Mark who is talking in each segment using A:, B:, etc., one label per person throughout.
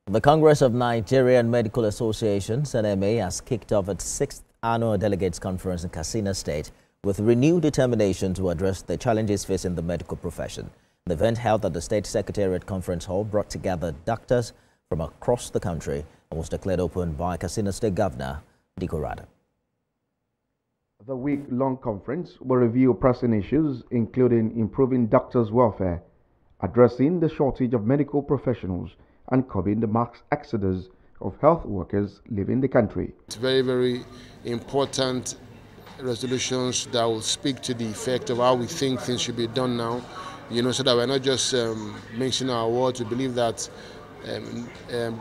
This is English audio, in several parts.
A: The Congress of Nigerian Medical Associations, NMA, has kicked off its 6th annual delegates conference in Katsina State with renewed determination to address the challenges facing the medical profession. The event held at the State Secretariat Conference Hall brought together doctors from across the country and was declared open by Katsina State Governor Diko Rada.
B: The week-long conference will review pressing issues, including improving doctors' welfare, addressing the shortage of medical professionals, and curbing the mass exodus of health workers leaving the country.
C: It's very, very important resolutions that will speak to the effect of how we think things should be done now, so that we're not just mixing our words. We believe that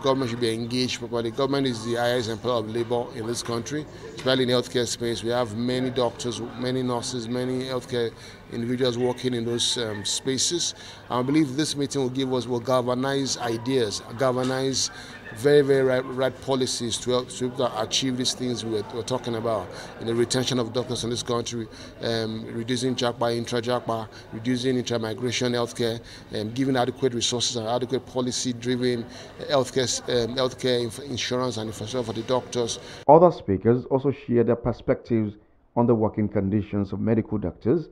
C: government should be engaged properly. Government is the highest employer of labor in this country, especially in the healthcare space. We have many doctors, many nurses, many healthcare individuals working in those spaces. And I believe this meeting will galvanize ideas, galvanize very, very right policies to help to achieve these things we're talking about. In the retention of doctors in this country, reducing JAPA, intra-JAPA, reducing intra-migration healthcare, giving adequate resources and adequate policy-driven healthcare insurance and infrastructure for the doctors.
B: Other speakers also shared their perspectives on the working conditions of medical doctors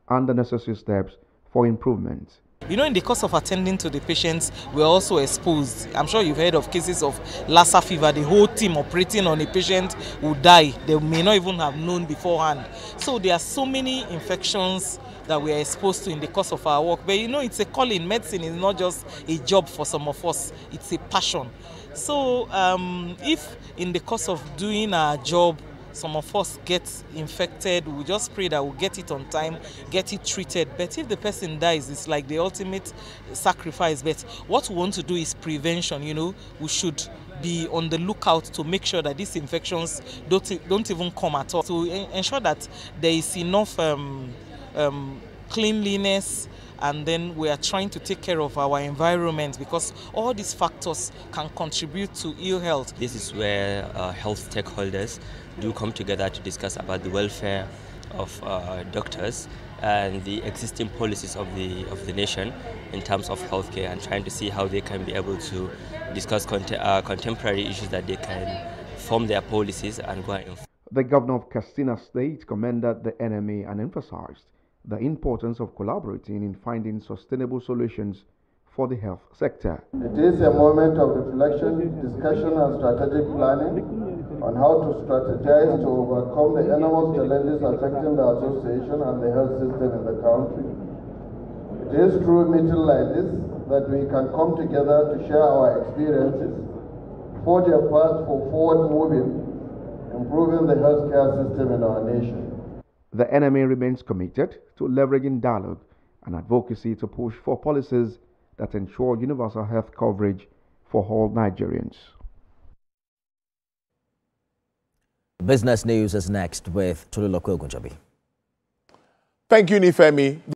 B: and the necessary steps for improvement.
D: In the course of attending to the patients, we're also exposed. I'm sure you've heard of cases of Lassa fever. The whole team operating on a patient will die. They may not even have known beforehand. So there are so many infections that we are exposed to in the course of our work. But it's a calling. Medicine is not just a job for some of us. It's a passion. So if in the course of doing our job, some of us get infected, we just pray that we'll get it on time, get it treated. But if the person dies, it's like the ultimate sacrifice. But what we want to do is prevention. We should be on the lookout to make sure that these infections don't even come at all. To ensure that there is enough cleanliness, and then we are trying to take care of our environment, because all these factors can contribute to ill health.
E: This is where health stakeholders do come together to discuss about the welfare of doctors and the existing policies of the nation in terms of healthcare, and trying to see how they can be able to discuss contemporary issues that they can form their policies and go and.
B: The governor of Katsina State commended the NMA and emphasized the importance of collaborating in finding sustainable solutions for the health sector.
F: It is a moment of reflection, discussion and strategic planning on how to strategize to overcome the enormous challenges affecting the association and the health system in the country. It is through meetings like this that we can come together to share our experiences, forge a path for forward moving, improving the healthcare system in our nation.
B: The NMA remains committed to leveraging dialogue and advocacy to push for policies that ensure universal health coverage for all Nigerians.
A: Business News is next with Tululokwe Ogunjobi.
G: Thank you, Nifemi.